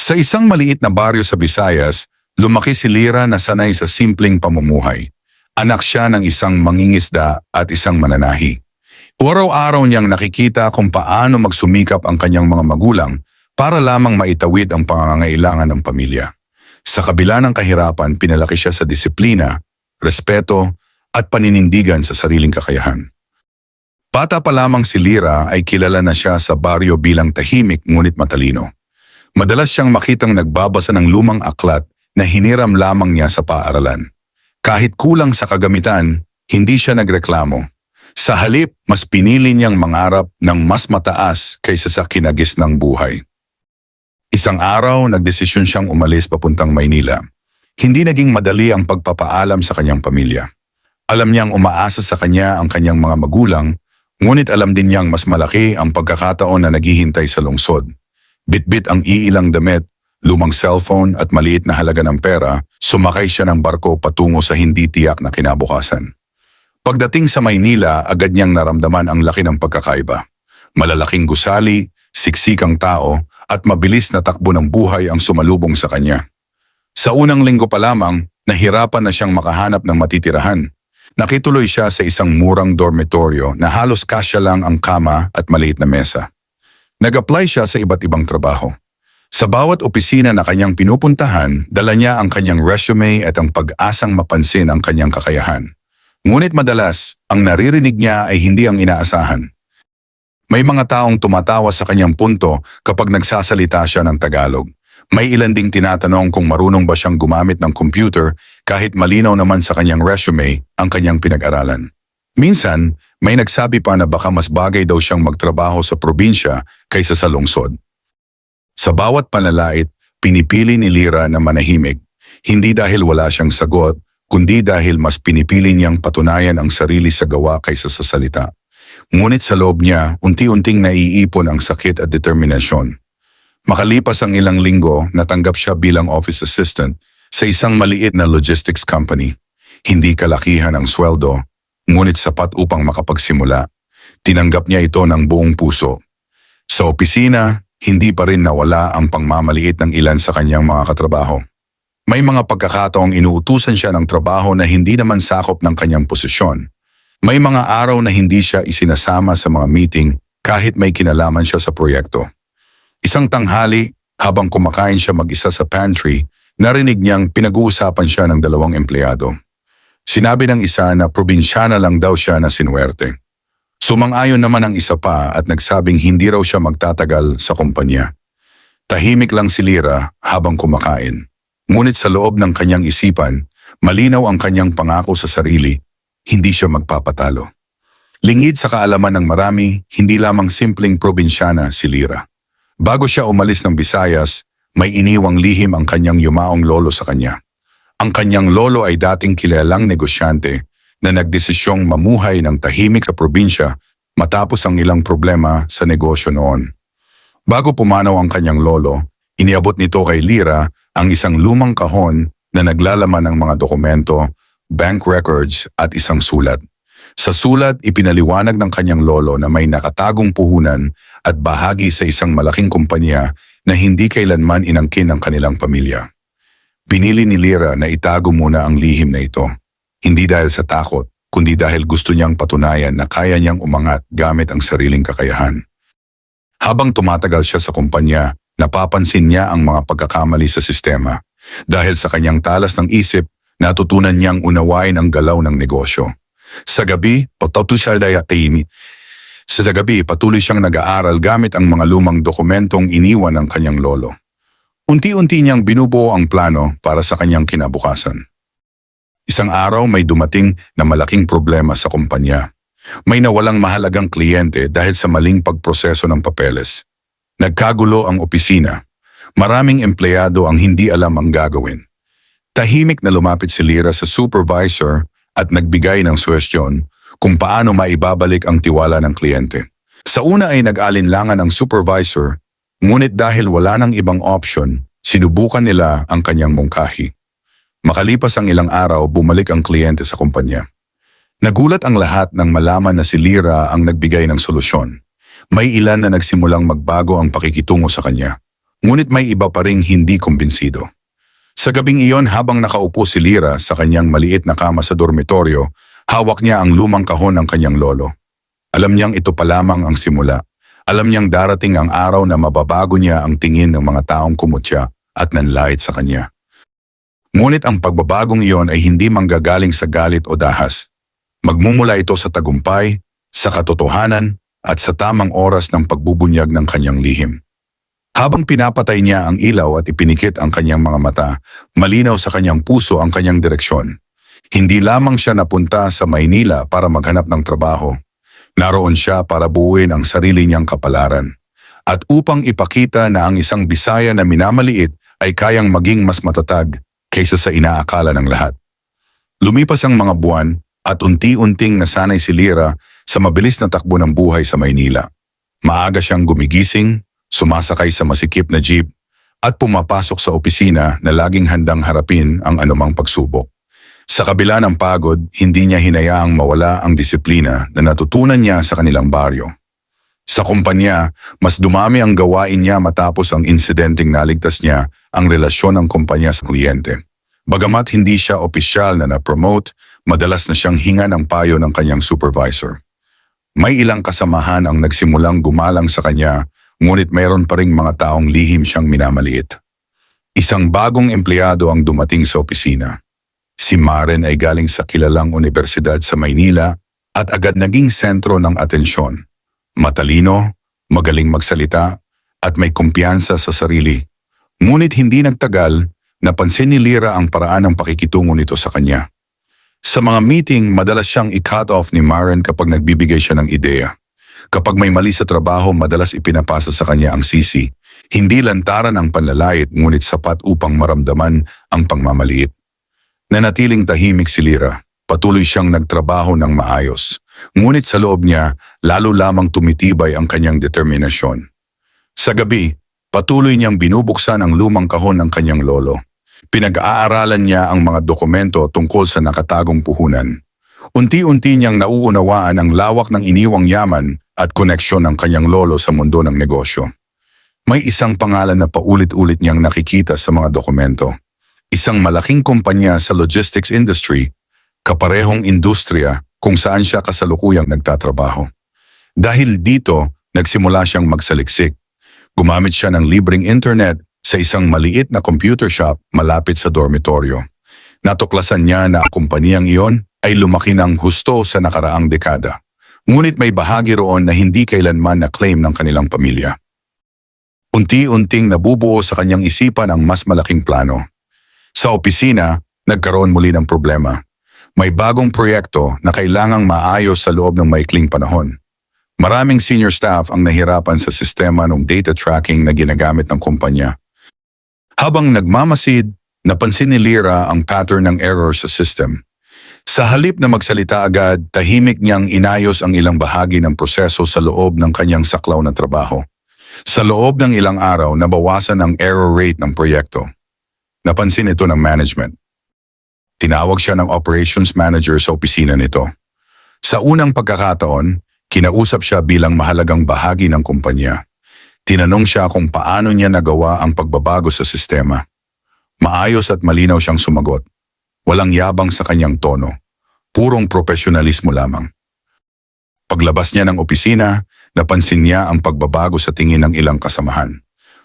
Sa isang maliit na baryo sa Visayas, lumaki si Lira na sanay sa simpleng pamumuhay. Anak siya ng isang mangingisda at isang mananahi. Araw-araw niyang nakikita kung paano magsumikap ang kanyang mga magulang para lamang maitawid ang pangangailangan ng pamilya. Sa kabila ng kahirapan, pinalaki siya sa disiplina, respeto at paninindigan sa sariling kakayahan. Bata pa lamang si Lira ay kilala na siya sa baryo bilang tahimik ngunit matalino. Madalas siyang makitang nagbabasa ng lumang aklat na hiniram lamang niya sa paaralan. Kahit kulang sa kagamitan, hindi siya nagreklamo. Sa halip, mas pinili niyang mangarap ng mas mataas kaysa sa kinagis ng buhay. Isang araw, nagdesisyon siyang umalis papuntang Maynila. Hindi naging madali ang pagpapaalam sa kanyang pamilya. Alam niyang umaasa sa kanya ang kanyang mga magulang, ngunit alam din niyang mas malaki ang pagkakataon na naghihintay sa lungsod. Bitbit ang iilang damit, lumang cellphone at maliit na halaga ng pera, sumakay siya ng barko patungo sa hindi tiyak na kinabukasan. Pagdating sa Maynila, agad niyang naramdaman ang laki ng pagkakaiba. Malalaking gusali, siksikang tao, at mabilis na takbo ng buhay ang sumalubong sa kanya. Sa unang linggo pa lamang, nahirapan na siyang makahanap ng matitirahan. Nakituloy siya sa isang murang dormitoryo na halos kasya lang ang kama at maliit na mesa. Nag-apply siya sa iba't ibang trabaho. Sa bawat opisina na kanyang pinupuntahan, dala niya ang kanyang resume at ang pag-asang mapansin ang kanyang kakayahan. Ngunit madalas, ang naririnig niya ay hindi ang inaasahan. May mga taong tumatawa sa kanyang punto kapag nagsasalita siya ng Tagalog. May ilan ding tinatanong kung marunong ba siyang gumamit ng computer kahit malinaw naman sa kanyang resume ang kanyang pinag-aralan. Minsan, may nagsabi pa na baka mas bagay daw siyang magtrabaho sa probinsya kaysa sa lungsod. Sa bawat panlalait, pinipili ni Lira na manahimik, hindi dahil wala siyang sagot, kundi dahil mas pinipili niyang patunayan ang sarili sa gawa kaysa sa salita. Ngunit sa loob niya, unti-unting naiipon ang sakit at determinasyon. Makalipas ang ilang linggo, natanggap siya bilang office assistant sa isang maliit na logistics company. Hindi kalakihan ang sweldo, ngunit sapat upang makapagsimula. Tinanggap niya ito ng buong puso. Sa opisina, hindi pa rin nawala ang pangmamaliit ng ilan sa kanyang mga katrabaho. May mga pagkakataong inuutusan siya ng trabaho na hindi naman sakop ng kanyang posisyon. May mga araw na hindi siya isinasama sa mga meeting kahit may kinalaman siya sa proyekto. Isang tanghali, habang kumakain siya mag-isa sa pantry, narinig niyang pinag-uusapan siya ng dalawang empleyado. Sinabi ng isa na probinsyana lang daw siya na sinuwerte. Sumang-ayon naman ang isa pa at nagsabing hindi raw siya magtatagal sa kumpanya. Tahimik lang si Lira habang kumakain. Ngunit sa loob ng kanyang isipan, malinaw ang kanyang pangako sa sarili, hindi siya magpapatalo. Lingid sa kaalaman ng marami, hindi lamang simpleng probinsyana si Lira. Bago siya umalis ng Visayas, may iniwang lihim ang kanyang yumaong lolo sa kanya. Ang kanyang lolo ay dating kilalang negosyante na nagdesisyong mamuhay ng tahimik sa probinsya matapos ang ilang problema sa negosyo noon. Bago pumanaw ang kanyang lolo, iniabot nito kay Lira ang isang lumang kahon na naglalaman ng mga dokumento, bank records at isang sulat. Sa sulat, ipinaliwanag ng kanyang lolo na may nakatagong puhunan at bahagi sa isang malaking kumpanya na hindi kailanman inangkin ng kanilang pamilya. Pinili ni Lira na itago muna ang lihim na ito. Hindi dahil sa takot, kundi dahil gusto niyang patunayan na kaya niyang umangat gamit ang sariling kakayahan. Habang tumatagal siya sa kumpanya, napapansin niya ang mga pagkakamali sa sistema. Dahil sa kanyang talas ng isip, natutunan niyang unawain ang galaw ng negosyo. Sa gabi, patuloy siyang nag-aaral gamit ang mga lumang dokumentong iniwan ng kanyang lolo. Unti-unti niyang binubuo ang plano para sa kanyang kinabukasan. Isang araw may dumating na malaking problema sa kumpanya. May nawalang mahalagang kliyente dahil sa maling pagproseso ng papeles. Nagkagulo ang opisina. Maraming empleyado ang hindi alam ang gagawin. Tahimik na lumapit si Lira sa supervisor at nagbigay ng suwestyon kung paano maibabalik ang tiwala ng kliyente. Sa una ay nag-alinlangan ang supervisor, ngunit dahil wala nang ibang option, sinubukan nila ang kanyang mungkahi. Makalipas ang ilang araw, bumalik ang kliyente sa kumpanya. Nagulat ang lahat nang malaman na si Lira ang nagbigay ng solusyon. May ilan na nagsimulang magbago ang pakikitungo sa kanya. Ngunit may iba pa ring hindi kumbinsido. Sa gabing iyon habang nakaupo si Lira sa kanyang maliit na kama sa dormitoryo, hawak niya ang lumang kahon ng kanyang lolo. Alam niyang ito pa lamang ang simula. Alam niyang darating ang araw na mababago niya ang tingin ng mga taong kumutya at nanlait sa kanya. Ngunit ang pagbabagong iyon ay hindi manggagaling sa galit o dahas. Magmumula ito sa tagumpay, sa katotohanan, at sa tamang oras ng pagbubunyag ng kanyang lihim. Habang pinapatay niya ang ilaw at ipinikit ang kanyang mga mata, malinaw sa kanyang puso ang kanyang direksyon. Hindi lamang siya napunta sa Maynila para maghanap ng trabaho. Naroon siya para buuin ang sarili niyang kapalaran. At upang ipakita na ang isang Bisaya na minamaliit ay kayang maging mas matatag kaysa sa inaakala ng lahat. Lumipas ang mga buwan at unti-unting nasanay si Lira sa mabilis na takbo ng buhay sa Maynila. Maaga siyang gumigising, sumasakay sa masikip na jeep at pumapasok sa opisina na laging handang harapin ang anumang pagsubok. Sa kabila ng pagod, hindi niya hinayaang mawala ang disiplina na natutunan niya sa kanilang baryo. Sa kumpanya, mas dumami ang gawain niya matapos ang insidenteng naligtas niya ang relasyon ng kumpanya sa kliyente. Bagamat hindi siya opisyal na na-promote, madalas na siyang hinga ng payo ng kanyang supervisor. May ilang kasamahan ang nagsimulang gumalang sa kanya, ngunit mayroon pa ring mga taong lihim siyang minamaliit. Isang bagong empleyado ang dumating sa opisina. Si Maren ay galing sa kilalang universidad sa Maynila at agad naging sentro ng atensyon. Matalino, magaling magsalita, at may kumpiyansa sa sarili. Ngunit hindi nagtagal, napansin ni Lira ang paraan ng pakikitungo nito sa kanya. Sa mga meeting, madalas siyang i-cut off ni Maren kapag nagbibigay siya ng ideya. Kapag may mali sa trabaho, madalas ipinapasa sa kanya ang sisi. Hindi lantaran ang panlalait ngunit sapat upang maramdaman ang pangmamaliit. Nanatiling tahimik si Lira. Patuloy siyang nagtrabaho ng maayos. Ngunit sa loob niya, lalo lamang tumitibay ang kanyang determinasyon. Sa gabi, patuloy niyang binubuksan ang lumang kahon ng kanyang lolo. Pinag-aaralan niya ang mga dokumento tungkol sa nakatagong puhunan. Unti-unti niyang nauunawaan ang lawak ng iniwang yaman at koneksyon ng kanyang lolo sa mundo ng negosyo. May isang pangalan na paulit-ulit niyang nakikita sa mga dokumento. Isang malaking kumpanya sa logistics industry, kaparehong industriya kung saan siya kasalukuyang nagtatrabaho. Dahil dito, nagsimula siyang magsaliksik. Gumamit siya ng libreng internet sa isang maliit na computer shop malapit sa dormitoryo. Natuklasan niya na ang kumpanyang iyon ay lumaki ng husto sa nakaraang dekada. Ngunit may bahagi roon na hindi kailanman na-claim ng kanilang pamilya. Unti-unting nabubuo sa kanyang isipan ang mas malaking plano. Sa opisina, nagkaroon muli ng problema. May bagong proyekto na kailangang maayos sa loob ng maikling panahon. Maraming senior staff ang nahirapan sa sistema ng data tracking na ginagamit ng kumpanya. Habang nagmamasid, napansin ni Lira ang pattern ng error sa system. Sa halip na magsalita agad, tahimik niyang inayos ang ilang bahagi ng proseso sa loob ng kanyang saklaw na trabaho. Sa loob ng ilang araw, nabawasan ang error rate ng proyekto. Napansin ito ng management. Tinawag siya ng operations manager sa opisina nito. Sa unang pagkakataon, kinausap siya bilang mahalagang bahagi ng kumpanya. Tinanong siya kung paano niya nagawa ang pagbabago sa sistema. Maayos at malinaw siyang sumagot. Walang yabang sa kanyang tono. Purong profesionalismo lamang. Paglabas niya ng opisina, napansin niya ang pagbabago sa tingin ng ilang kasamahan.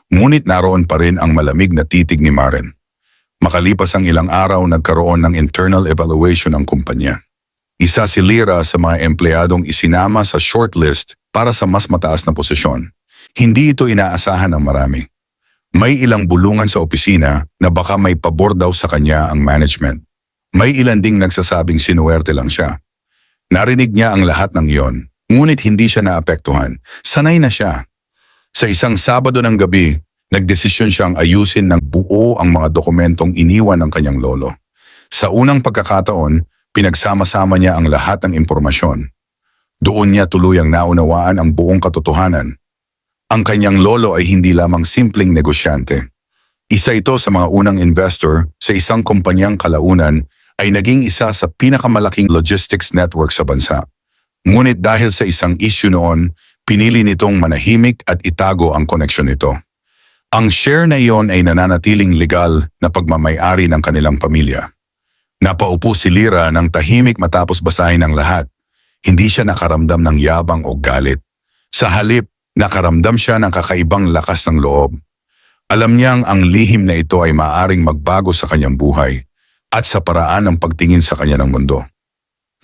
Ngunit naroon pa rin ang malamig na titig ni Maren. Makalipas ang ilang araw, nagkaroon ng internal evaluation ng kumpanya. Isa si Lira sa mga empleyadong isinama sa shortlist para sa mas mataas na posisyon. Hindi ito inaasahan ng marami. May ilang bulungan sa opisina na baka may pabor daw sa kanya ang management. May ilan ding nagsasabing sinuwerte lang siya. Narinig niya ang lahat ng iyon, ngunit hindi siya naapektuhan. Sanay na siya. Sa isang Sabado ng gabi, nagdesisyon siyang ayusin ng buo ang mga dokumentong iniwan ng kanyang lolo. Sa unang pagkakataon, pinagsama-sama niya ang lahat ng impormasyon. Doon niya tuluyang naunawaan ang buong katotohanan. Ang kanyang lolo ay hindi lamang simpleng negosyante. Isa ito sa mga unang investor sa isang kumpanyang kalaunan ay naging isa sa pinakamalaking logistics network sa bansa. Ngunit dahil sa isang issue noon, pinili nitong manahimik at itago ang koneksyon nito. Ang share na iyon ay nananatiling legal na pagmamay-ari ng kanilang pamilya. Napaupo si Lyra ng tahimik matapos basahin ang lahat. Hindi siya nakaramdam ng yabang o galit. Sa halip, nakaramdam siya ng kakaibang lakas ng loob. Alam niyang ang lihim na ito ay maaaring magbago sa kanyang buhay at sa paraan ng pagtingin sa kanya ng mundo.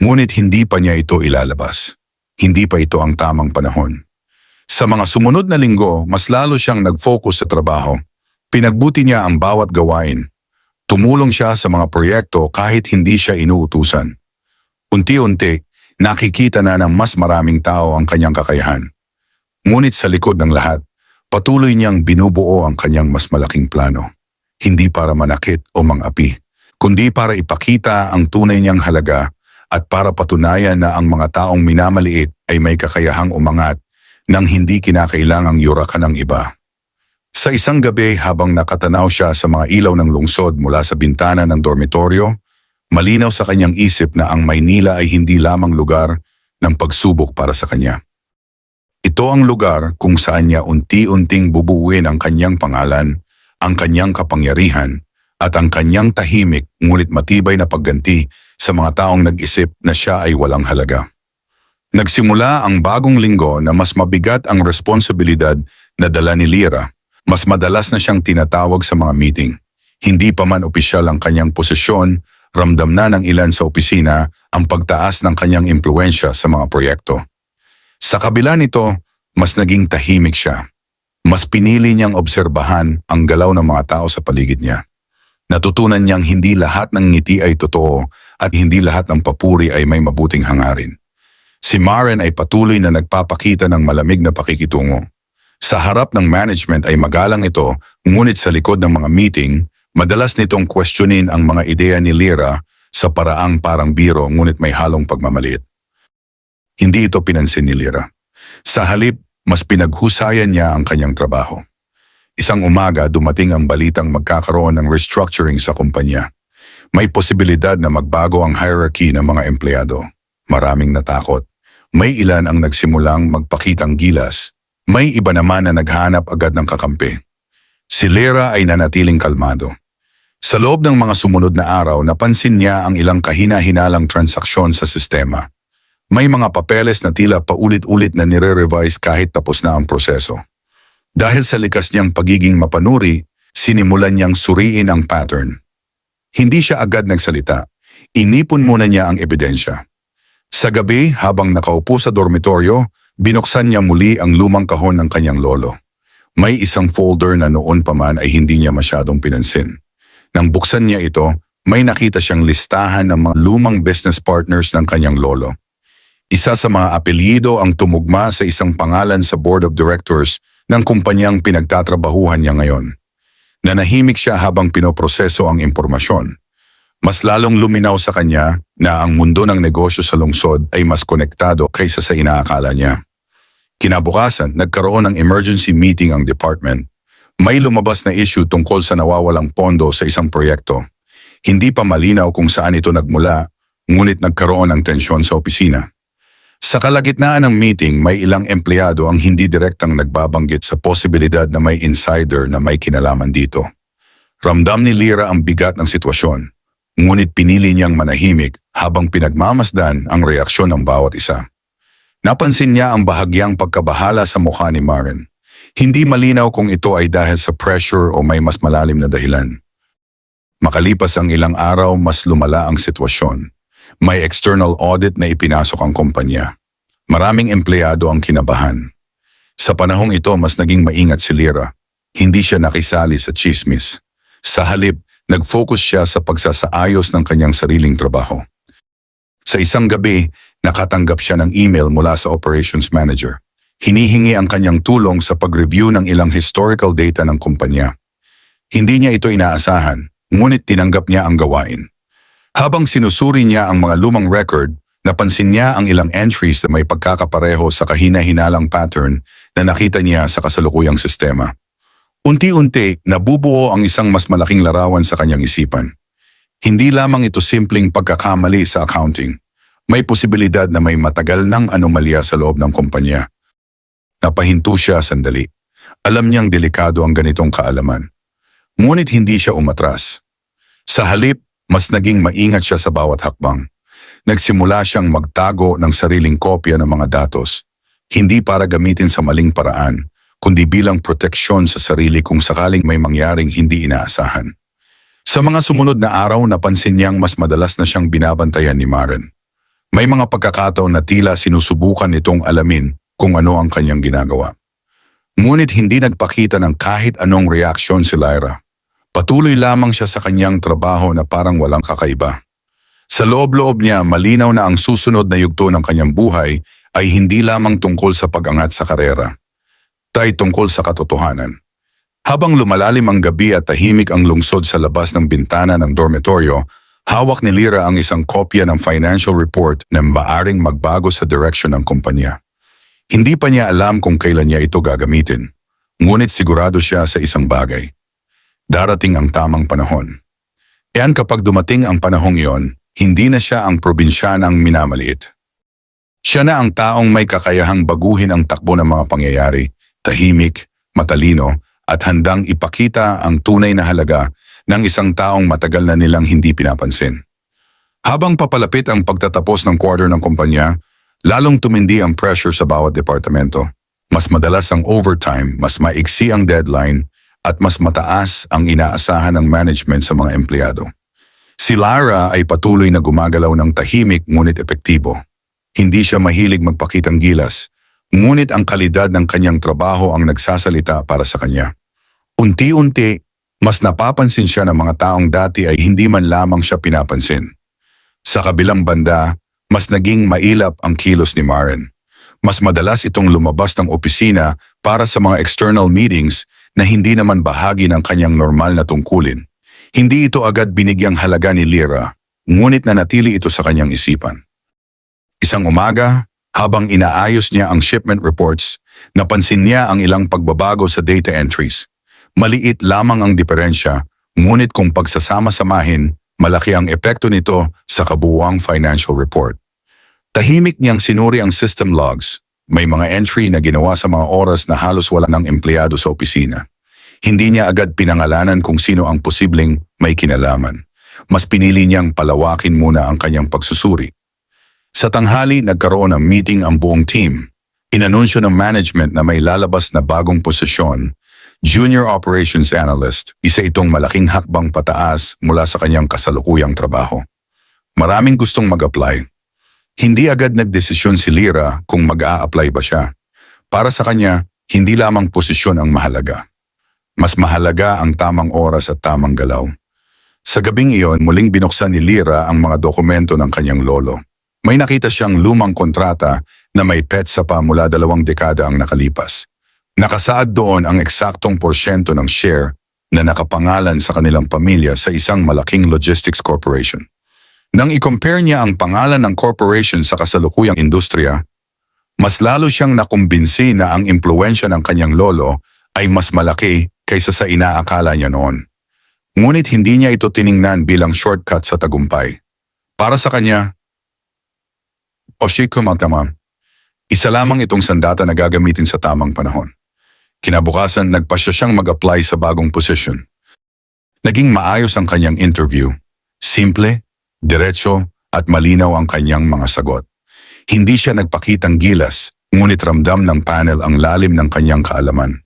Ngunit hindi pa niya ito ilalabas. Hindi pa ito ang tamang panahon. Sa mga sumunod na linggo, mas lalo siyang nag-focus sa trabaho. Pinagbuti niya ang bawat gawain. Tumulong siya sa mga proyekto kahit hindi siya inuutusan. Unti-unti, nakikita na ng mas maraming tao ang kanyang kakayahan. Ngunit sa likod ng lahat, patuloy niyang binubuo ang kanyang mas malaking plano. Hindi para manakit o mang-api, kundi para ipakita ang tunay niyang halaga at para patunayan na ang mga taong minamaliit ay may kakayahang umangat nang hindi kinakailangang yurakan ng iba. Sa isang gabi habang nakatanaw siya sa mga ilaw ng lungsod mula sa bintana ng dormitoryo, malinaw sa kanyang isip na ang Maynila ay hindi lamang lugar ng pagsubok para sa kanya. Ito ang lugar kung saan niya unti-unting bubuuin ang kanyang pangalan, ang kanyang kapangyarihan, at ang kanyang tahimik ngunit matibay na pagganti sa mga taong nag-isip na siya ay walang halaga. Nagsimula ang bagong linggo na mas mabigat ang responsibilidad na dala ni Lyra. Mas madalas na siyang tinatawag sa mga meeting. Hindi pa man opisyal ang kanyang posisyon, ramdam na ng ilan sa opisina ang pagtaas ng kanyang impluensya sa mga proyekto. Sa kabila nito, mas naging tahimik siya. Mas pinili niyang obserbahan ang galaw ng mga tao sa paligid niya. Natutunan niyang hindi lahat ng ngiti ay totoo at hindi lahat ng papuri ay may mabuting hangarin. Si Maren ay patuloy na nagpapakita ng malamig na pakikitungo. Sa harap ng management ay magalang ito, ngunit sa likod ng mga meeting, madalas nitong questionin ang mga ideya ni Lyra sa paraang parang biro ngunit may halong pagmamaliit. Hindi ito pinansin ni Lyra. Sa halip, mas pinaghusayan niya ang kanyang trabaho. Isang umaga dumating ang balitang magkakaroon ng restructuring sa kumpanya. May posibilidad na magbago ang hierarchy ng mga empleyado. Maraming natakot. May ilan ang nagsimulang magpakitang gilas. May iba naman na naghanap agad ng kakampi. Si Lyra ay nanatiling kalmado. Sa loob ng mga sumunod na araw, napansin niya ang ilang kahina-hinalang transaksyon sa sistema. May mga papeles na tila paulit-ulit na nire-revise kahit tapos na ang proseso. Dahil sa likas niyang pagiging mapanuri, sinimulan niyang suriin ang pattern. Hindi siya agad nagsalita. Inipon muna niya ang ebidensya. Sa gabi, habang nakaupo sa dormitoryo, binuksan niya muli ang lumang kahon ng kanyang lolo. May isang folder na noon pa man ay hindi niya masyadong pinansin. Nang buksan niya ito, may nakita siyang listahan ng mga lumang business partners ng kanyang lolo. Isa sa mga apelyido ang tumugma sa isang pangalan sa board of directors ng kumpanyang pinagtatrabahuhan niya ngayon. Nanahimik siya habang pinoproseso ang impormasyon. Mas lalong luminaw sa kanya na ang mundo ng negosyo sa lungsod ay mas konektado kaysa sa inaakala niya. Kinabukasan, nagkaroon ng emergency meeting ang department. May lumabas na issue tungkol sa nawawalang pondo sa isang proyekto. Hindi pa malinaw kung saan ito nagmula, ngunit nagkaroon ng tensyon sa opisina. Sa kalagitnaan ng meeting, may ilang empleyado ang hindi direktang nagbabanggit sa posibilidad na may insider na may kinalaman dito. Ramdam ni Lyra ang bigat ng sitwasyon, ngunit pinili niyang manahimik habang pinagmamasdan ang reaksyon ng bawat isa. Napansin niya ang bahagyang pagkabahala sa mukha ni Maren. Hindi malinaw kung ito ay dahil sa pressure o may mas malalim na dahilan. Makalipas ang ilang araw, mas lumala ang sitwasyon. May external audit na ipinasok ang kumpanya. Maraming empleyado ang kinabahan. Sa panahong ito, mas naging maingat si Lyra. Hindi siya nakisali sa chismis. Sa halip, nag-focus siya sa pagsasaayos ng kanyang sariling trabaho. Sa isang gabi, nakatanggap siya ng email mula sa operations manager. Hinihingi ang kanyang tulong sa pag-review ng ilang historical data ng kumpanya. Hindi niya ito inaasahan, ngunit tinanggap niya ang gawain. Habang sinusuri niya ang mga lumang record, napansin niya ang ilang entries na may pagkakapareho sa kahina-hinalang pattern na nakita niya sa kasalukuyang sistema. Unti-unti, nabubuo ang isang mas malaking larawan sa kanyang isipan. Hindi lamang ito simpleng pagkakamali sa accounting. May posibilidad na may matagal ng anomalya sa loob ng kumpanya. Napahinto siya sandali. Alam niyang delikado ang ganitong kaalaman. Ngunit hindi siya umatras. Sa halip, mas naging maingat siya sa bawat hakbang. Nagsimula siyang magtago ng sariling kopya ng mga datos, hindi para gamitin sa maling paraan, kundi bilang proteksyon sa sarili kung sakaling may mangyaring hindi inaasahan. Sa mga sumunod na araw, napansin niyang mas madalas na siyang binabantayan ni Maren. May mga pagkakataon na tila sinusubukan nitong alamin kung ano ang kanyang ginagawa. Ngunit hindi nagpakita ng kahit anong reaksyon si Lyra. Patuloy lamang siya sa kanyang trabaho na parang walang kakaiba. Sa loob-loob niya, malinaw na ang susunod na yugto ng kanyang buhay ay hindi lamang tungkol sa pag-angat sa karera, tay tungkol sa katotohanan. Habang lumalalim ang gabi at tahimik ang lungsod sa labas ng bintana ng dormitoryo, hawak ni Lyra ang isang kopya ng financial report na maaring magbago sa direksyon ng kumpanya. Hindi pa niya alam kung kailan niya ito gagamitin, ngunit sigurado siya sa isang bagay. Darating ang tamang panahon. Iyan kapag dumating ang panahong iyon, hindi na siya ang probinsyanang minamaliit. Siya na ang taong may kakayahang baguhin ang takbo ng mga pangyayari, tahimik, matalino, at handang ipakita ang tunay na halaga ng isang taong matagal na nilang hindi pinapansin. Habang papalapit ang pagtatapos ng quarter ng kumpanya, lalong tumindi ang pressure sa bawat departamento. Mas madalas ang overtime, mas maiksi ang deadline, at mas mataas ang inaasahan ng management sa mga empleyado. Si Lyra ay patuloy na gumagalaw ng tahimik ngunit epektibo. Hindi siya mahilig magpakitang gilas, ngunit ang kalidad ng kanyang trabaho ang nagsasalita para sa kanya. Unti-unti, mas napapansin siya ng mga taong dati ay hindi man lamang siya pinapansin. Sa kabilang banda, mas naging mailap ang kilos ni Maren. Mas madalas itong lumabas ng opisina para sa mga external meetings na hindi naman bahagi ng kanyang normal na tungkulin. Hindi ito agad binigyang halaga ni Lyra, ngunit nanatili ito sa kanyang isipan. Isang umaga, habang inaayos niya ang shipment reports, napansin niya ang ilang pagbabago sa data entries. Maliit lamang ang diferensya, ngunit kung pagsasama-samahin, malaki ang epekto nito sa kabuuang financial report. Tahimik niyang sinuri ang system logs. May mga entry na ginawa sa mga oras na halos wala ng empleyado sa opisina. Hindi niya agad pinangalanan kung sino ang posibleng may kinalaman. Mas pinili niyang palawakin muna ang kanyang pagsusuri. Sa tanghali, nagkaroon ng meeting ang buong team. Inanunsyo ng management na may lalabas na bagong posisyon, Junior Operations Analyst, isa itong malaking hakbang pataas mula sa kanyang kasalukuyang trabaho. Maraming gustong mag-apply. Hindi agad nagdesisyon si Lyra kung mag-a-apply ba siya. Para sa kanya, hindi lamang posisyon ang mahalaga. Mas mahalaga ang tamang oras at tamang galaw. Sa gabing iyon, muling binuksan ni Lyra ang mga dokumento ng kanyang lolo. May nakita siyang lumang kontrata na may petsa pa mula 2 dekada ang nakalipas. Nakasaad doon ang eksaktong porsyento ng share na nakapangalan sa kanilang pamilya sa isang malaking logistics corporation. Nang i-compare niya ang pangalan ng corporation sa kasalukuyang industriya, mas lalo siyang nakumbinsi na ang impluwensya ng kanyang lolo ay mas malaki kaysa sa inaakala niya noon. Ngunit hindi niya ito tiningnan bilang shortcut sa tagumpay. Para sa kanya, isa lamang itong sandata na gagamitin sa tamang panahon. Kinabukasan, nagpasya siyang mag-apply sa bagong posisyon. Naging maayos ang kanyang interview. Simple, diretso, at malinaw ang kanyang mga sagot. Hindi siya nagpakitang gilas, ngunit ramdam ng panel ang lalim ng kanyang kaalaman.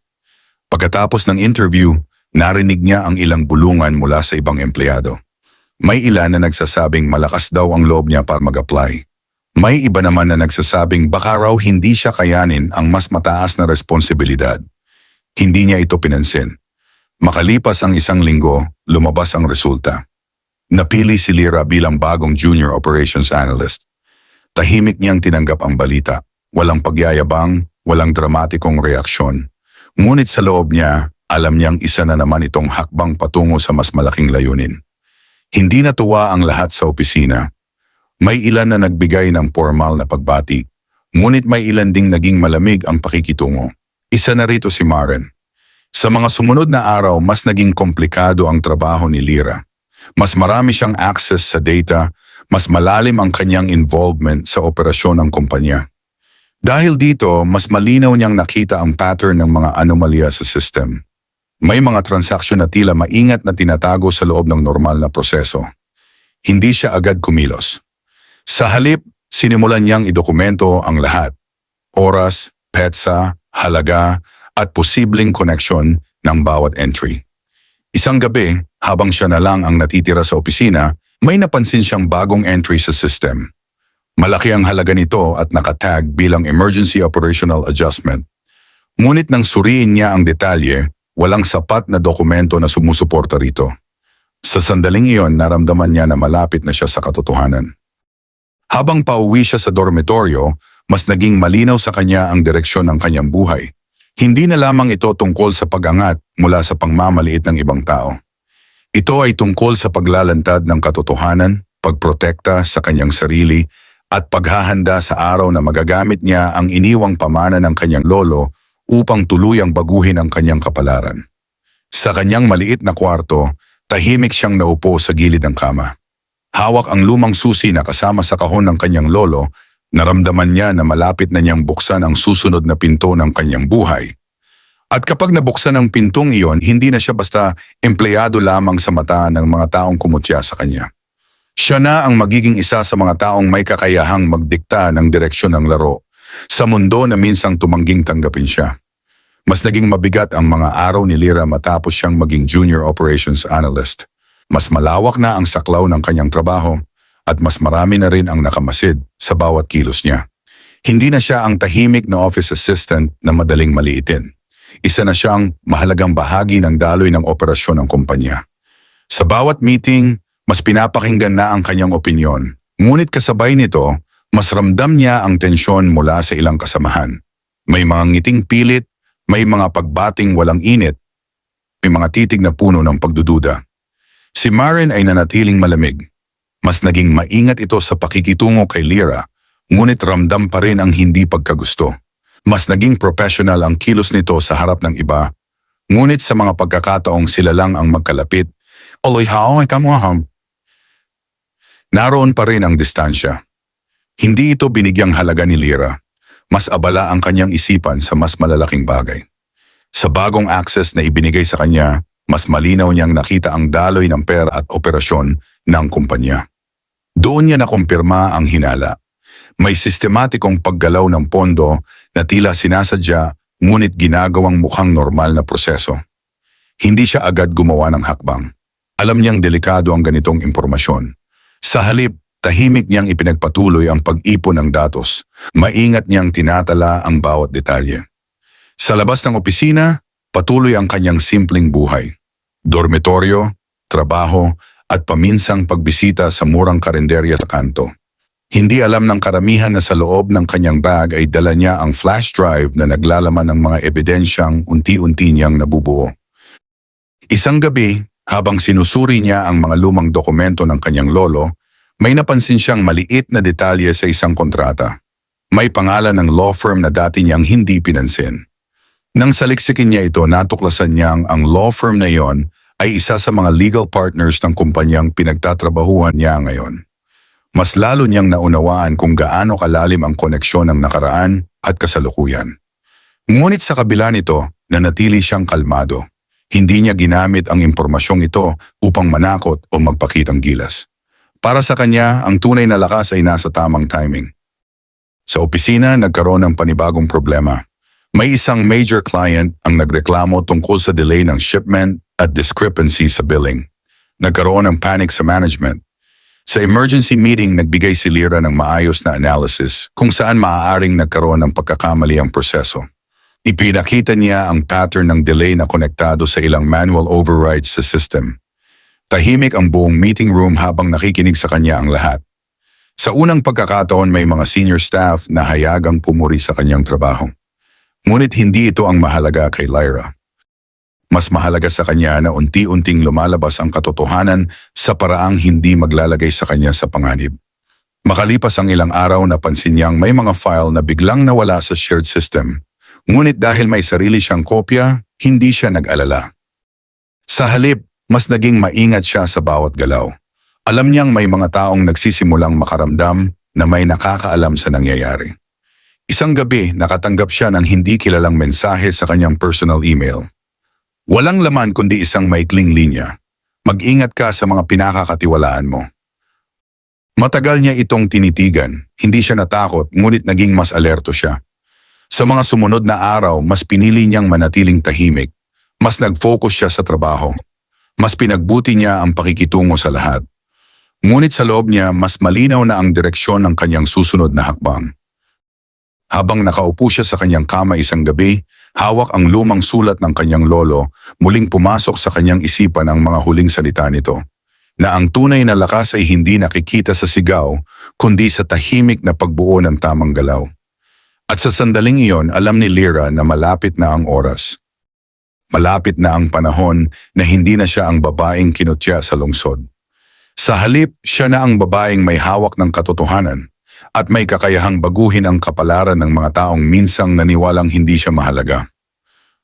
Pagkatapos ng interview, narinig niya ang ilang bulungan mula sa ibang empleyado. May ilan na nagsasabing malakas daw ang loob niya para mag-apply. May iba naman na nagsasabing baka raw hindi siya kayanin ang mas mataas na responsibilidad. Hindi niya ito pinansin. Makalipas ang 1 linggo, lumabas ang resulta. Napili si Lyra bilang bagong Junior Operations Analyst. Tahimik niyang tinanggap ang balita. Walang pagyayabang, walang dramatikong reaksyon. Ngunit sa loob niya, alam niyang isa na naman itong hakbang patungo sa mas malaking layunin. Hindi natuwa ang lahat sa opisina. May ilan na nagbigay ng formal na pagbati, ngunit may ilan ding naging malamig ang pakikitungo. Isa na rito si Maren. Sa mga sumunod na araw, mas naging komplikado ang trabaho ni Lyra. Mas marami siyang access sa data, mas malalim ang kanyang involvement sa operasyon ng kumpanya. Dahil dito, mas malinaw niyang nakita ang pattern ng mga anomalya sa system. May mga transaksyon na tila maingat na tinatago sa loob ng normal na proseso. Hindi siya agad kumilos. Sa halip, sinimulan niyang idokumento ang lahat. Oras, petsa, halaga, at posibleng koneksyon ng bawat entry. Isang gabi, habang siya na lang ang natitira sa opisina, may napansin siyang bagong entry sa system. Malaki ang halaga nito at nakatag bilang Emergency Operational Adjustment. Ngunit nang suriin niya ang detalye, walang sapat na dokumento na sumusuporta rito. Sa sandaling iyon, naramdaman niya na malapit na siya sa katotohanan. Habang pauwi siya sa dormitoryo, mas naging malinaw sa kanya ang direksyon ng kanyang buhay. Hindi na lamang ito tungkol sa pag-angat mula sa pangmamaliit ng ibang tao. Ito ay tungkol sa paglalantad ng katotohanan, pagprotekta sa kanyang sarili, at paghahanda sa araw na magagamit niya ang iniwang pamana ng kanyang lolo upang tuluyang baguhin ang kanyang kapalaran. Sa kanyang maliit na kwarto, tahimik siyang naupo sa gilid ng kama. Hawak ang lumang susi na kasama sa kahon ng kanyang lolo, naramdaman niya na malapit na niyang buksan ang susunod na pinto ng kanyang buhay. At kapag nabuksan ang pintong iyon, hindi na siya basta empleyado lamang sa mata ng mga taong kumutya sa kanya. Siya na ang magiging isa sa mga taong may kakayahang magdikta ng direksyon ng laro sa mundo na minsang tumangging tanggapin siya. Mas naging mabigat ang mga araw ni Lyra matapos siyang maging Junior Operations Analyst. Mas malawak na ang saklaw ng kanyang trabaho at mas marami na rin ang nakamasid sa bawat kilos niya. Hindi na siya ang tahimik na office assistant na madaling maliitin. Isa na siyang mahalagang bahagi ng daloy ng operasyon ng kumpanya. Sa bawat meeting, mas pinapakinggan na ang kanyang opinyon. Ngunit kasabay nito, mas ramdam niya ang tensyon mula sa ilang kasamahan. May mga ngiting pilit, may mga pagbating walang init, may mga titig na puno ng pagdududa. Si Maren ay nanatiling malamig. Mas naging maingat ito sa pakikitungo kay Lyra, ngunit ramdam pa rin ang hindi pagkagusto. Mas naging professional ang kilos nito sa harap ng iba, ngunit sa mga pagkakataong sila lang ang magkalapit, naroon pa rin ang distansya. Hindi ito binigyang halaga ni Lyra. Mas abala ang kanyang isipan sa mas malalaking bagay. Sa bagong access na ibinigay sa kanya, mas malinaw niyang nakita ang daloy ng pera at operasyon ng kumpanya. Doon niya nakumpirma ang hinala. May sistematikong paggalaw ng pondo na tila sinasadya ngunit ginagawang mukhang normal na proseso. Hindi siya agad gumawa ng hakbang. Alam niyang delikado ang ganitong impormasyon. Sa halip, tahimik niyang ipinagpatuloy ang pag-ipon ng datos. Maingat niyang tinatala ang bawat detalye. Sa labas ng opisina, patuloy ang kanyang simpleng buhay. Dormitoryo, trabaho, at paminsang pagbisita sa murang karinderya sa kanto. Hindi alam ng karamihan na sa loob ng kanyang bag ay dala niya ang flash drive na naglalaman ng mga ebidensyang unti-unti niyang nabubuo. Isang gabi, habang sinusuri niya ang mga lumang dokumento ng kanyang lolo, may napansin siyang maliit na detalye sa isang kontrata. May pangalan ng law firm na dati niyang hindi pinansin. Nang saliksikin niya ito, natuklasan niyang ang law firm na iyon ay isa sa mga legal partners ng kumpanyang pinagtatrabahuhan niya ngayon. Mas lalo niyang naunawaan kung gaano kalalim ang koneksyon ng nakaraan at kasalukuyan. Ngunit sa kabila nito, nanatili siyang kalmado. Hindi niya ginamit ang impormasyong ito upang manakot o magpakitang gilas. Para sa kanya, ang tunay na lakas ay nasa tamang timing. Sa opisina, nagkaroon ng panibagong problema. May isang major client ang nagreklamo tungkol sa delay ng shipment at discrepancy sa billing. Nagkaroon ng panic sa management. Sa emergency meeting, nagbigay si Lyra ng maayos na analysis kung saan maaaring nagkaroon ng pagkakamali ang proseso. Ipinakita niya ang pattern ng delay na konektado sa ilang manual overrides sa system. Tahimik ang buong meeting room habang nakikinig sa kanya ang lahat. Sa unang pagkakataon, may mga senior staff na hayagang pumuri sa kanyang trabaho. Ngunit hindi ito ang mahalaga kay Lyra. Mas mahalaga sa kanya na unti-unting lumalabas ang katotohanan sa paraang hindi maglalagay sa kanya sa panganib. Makalipas ang ilang araw, napansin niyang may mga file na biglang nawala sa shared system. Ngunit dahil may sarili siyang kopya, hindi siya nag-alala. Sa halip, mas naging maingat siya sa bawat galaw. Alam niyang may mga taong nagsisimulang makaramdam na may nakakaalam sa nangyayari. Isang gabi, nakatanggap siya ng hindi kilalang mensahe sa kanyang personal email. Walang laman kundi isang maikling linya. Mag-ingat ka sa mga pinakakatiwalaan mo. Matagal niya itong tinitigan, hindi siya natakot ngunit naging mas alerto siya. Sa mga sumunod na araw, mas pinili niyang manatiling tahimik. Mas nag-focus siya sa trabaho. Mas pinagbuti niya ang pakikitungo sa lahat. Ngunit sa loob niya, mas malinaw na ang direksyon ng kanyang susunod na hakbang. Habang nakaupo siya sa kanyang kama isang gabi, hawak ang lumang sulat ng kanyang lolo, muling pumasok sa kanyang isipan ang mga huling salita nito. Na ang tunay na lakas ay hindi nakikita sa sigaw, kundi sa tahimik na pagbuo ng tamang galaw. At sa sandaling iyon, alam ni Lyra na malapit na ang oras. Malapit na ang panahon na hindi na siya ang babaeng kinutya sa lungsod. Sa halip, siya na ang babaeng may hawak ng katotohanan at may kakayahang baguhin ang kapalaran ng mga taong minsang naniwalang hindi siya mahalaga.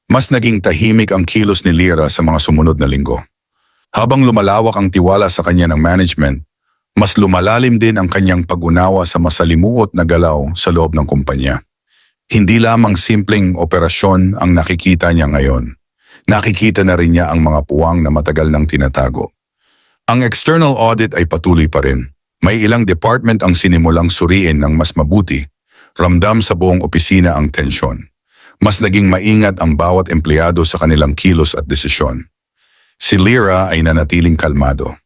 Mas naging tahimik ang kilos ni Lyra sa mga sumunod na linggo. Habang lumalawak ang tiwala sa kanya ng management, mas lumalalim din ang kanyang pag-unawa sa masalimuot na galaw sa loob ng kumpanya. Hindi lamang simpleng operasyon ang nakikita niya ngayon. Nakikita na rin niya ang mga puwang na matagal nang tinatago. Ang external audit ay patuloy pa rin. May ilang department ang sinimulang suriin ng mas mabuti. Ramdam sa buong opisina ang tensyon. Mas naging maingat ang bawat empleyado sa kanilang kilos at desisyon. Si Lyra ay nanatiling kalmado.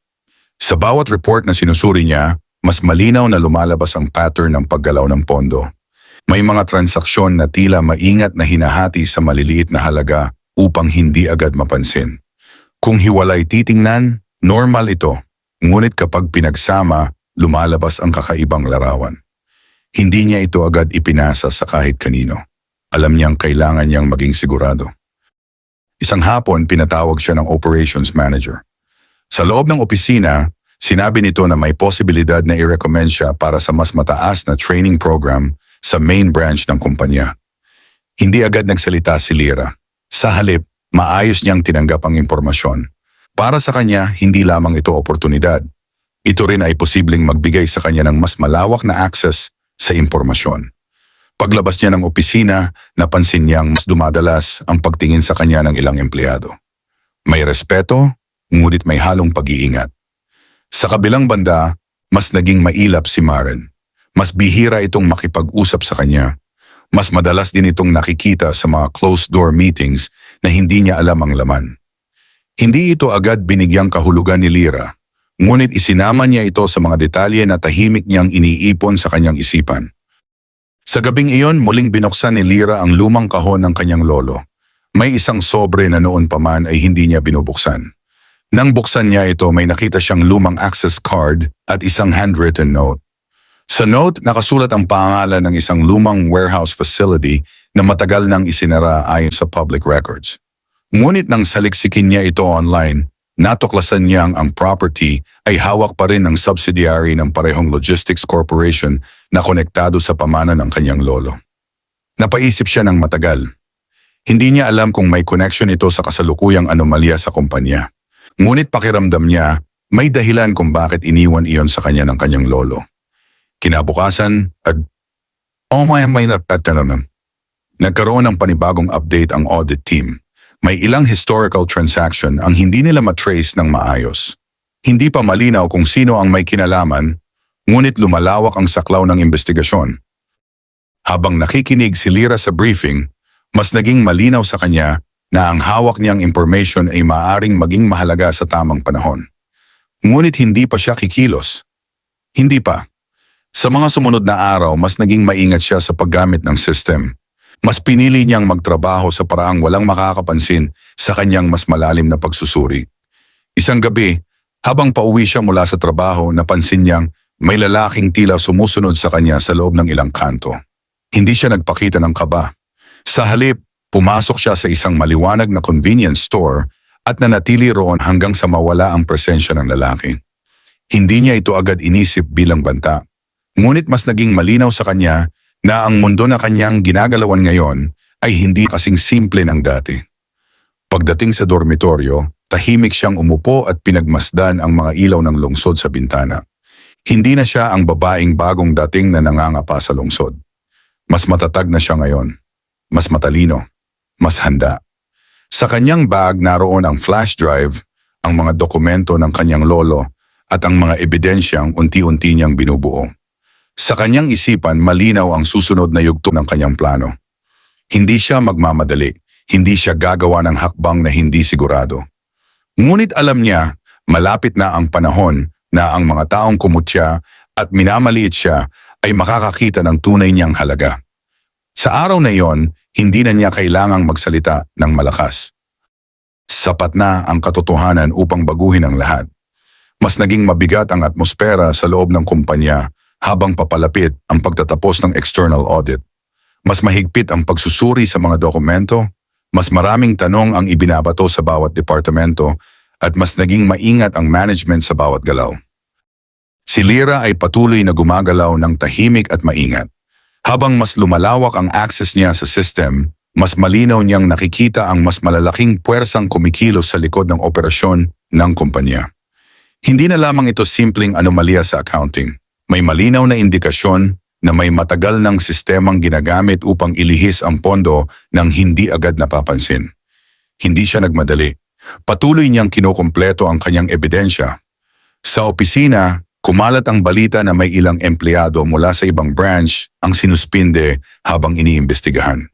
Sa bawat report na sinusuri niya, mas malinaw na lumalabas ang pattern ng paggalaw ng pondo. May mga transaksyon na tila maingat na hinahati sa maliliit na halaga upang hindi agad mapansin. Kung hiwalay titingnan, normal ito. Ngunit kapag pinagsama, lumalabas ang kakaibang larawan. Hindi niya ito agad ipinasa sa kahit kanino. Alam niyang kailangan niyang maging sigurado. Isang hapon, pinatawag siya ng operations manager. Sa loob ng opisina, sinabi nito na may posibilidad na i-recommend siya para sa mas mataas na training program sa main branch ng kumpanya. Hindi agad nagsalita si Lyra. Sa halip, maayos niyang tinanggap ang impormasyon. Para sa kanya, hindi lamang ito oportunidad. Ito rin ay posibleng magbigay sa kanya ng mas malawak na access sa impormasyon. Paglabas niya ng opisina, napansin niyang mas dumadalas ang pagtingin sa kanya ng ilang empleyado. May respeto, ngunit may halong pag-iingat. Sa kabilang banda, mas naging mailap si Maren. Mas bihira itong makipag-usap sa kanya. Mas madalas din itong nakikita sa mga closed-door meetings na hindi niya alam ang laman. Hindi ito agad binigyang kahulugan ni Lyra, ngunit isinama niya ito sa mga detalye na tahimik niyang iniipon sa kanyang isipan. Sa gabing iyon, muling binuksan ni Lyra ang lumang kahon ng kanyang lolo. May isang sobre na noon pa man ay hindi niya binubuksan. Nang buksan niya ito, may nakita siyang lumang access card at isang handwritten note. Sa note, nakasulat ang pangalan ng isang lumang warehouse facility na matagal nang isinara ayon sa public records. Ngunit nang saliksikin niya ito online, natuklasan niyang ang property ay hawak pa rin ng subsidiary ng parehong logistics corporation na konektado sa pamana ng kanyang lolo. Napaisip siya ng matagal. Hindi niya alam kung may connection ito sa kasalukuyang anomalya sa kumpanya. Ngunit pakiramdam niya, may dahilan kung bakit iniwan iyon sa kanya ng kanyang lolo. Kinabukasan, may nagtatanong. Nagkaroon ng panibagong update ang audit team. May ilang historical transaction ang hindi nila matrace ng maayos. Hindi pa malinaw kung sino ang may kinalaman, ngunit lumalawak ang saklaw ng investigasyon. Habang nakikinig si Lyra sa briefing, mas naging malinaw sa kanya na ang hawak niyang information ay maaaring maging mahalaga sa tamang panahon. Ngunit hindi pa siya kikilos. Hindi pa. Sa mga sumunod na araw, mas naging maingat siya sa paggamit ng system. Mas pinili niyang magtrabaho sa paraang walang makakapansin sa kanyang mas malalim na pagsusuri. Isang gabi, habang pauwi siya mula sa trabaho, napansin niyang may lalaking tila sumusunod sa kanya sa loob ng ilang kanto. Hindi siya nagpakita ng kaba. Sa halip, pumasok siya sa isang maliwanag na convenience store at nanatili roon hanggang sa mawala ang presensya ng lalaki. Hindi niya ito agad inisip bilang banta. Ngunit mas naging malinaw sa kanya na ang mundo na kanyang ginagalawan ngayon ay hindi kasing simple ng dati. Pagdating sa dormitoryo, tahimik siyang umupo at pinagmasdan ang mga ilaw ng lungsod sa bintana. Hindi na siya ang babaeng bagong dating na nangangapa sa lungsod. Mas matatag na siya ngayon. Mas matalino. Mas handa. Sa kanyang bag naroon ang flash drive, ang mga dokumento ng kanyang lolo at ang mga ebidensyang unti-unti niyang binubuo. Sa kanyang isipan, malinaw ang susunod na yugto ng kanyang plano. Hindi siya magmamadali, hindi siya gagawa ng hakbang na hindi sigurado. Ngunit alam niya, malapit na ang panahon na ang mga taong kumutya at minamaliit siya ay makakakita ng tunay niyang halaga. Sa araw na iyon, hindi na niya kailangang magsalita ng malakas. Sapat na ang katotohanan upang baguhin ang lahat. Mas naging mabigat ang atmosfera sa loob ng kumpanya habang papalapit ang pagtatapos ng external audit. Mas mahigpit ang pagsusuri sa mga dokumento, mas maraming tanong ang ibinabato sa bawat departamento, at mas naging maingat ang management sa bawat galaw. Si Lyra ay patuloy na gumagalaw ng tahimik at maingat. Habang mas lumalawak ang access niya sa system, mas malinaw niyang nakikita ang mas malalaking puwersang kumikilos sa likod ng operasyon ng kumpanya. Hindi na lamang ito simpleng anomalya sa accounting. May malinaw na indikasyon na may matagal ng sistemang ginagamit upang ilihis ang pondo nang hindi agad napapansin. Hindi siya nagmadali. Patuloy niyang kinukumpleto ang kanyang ebidensya. Sa opisina, kumalat ang balita na may ilang empleyado mula sa ibang branch ang sinuspinde habang iniimbestigahan.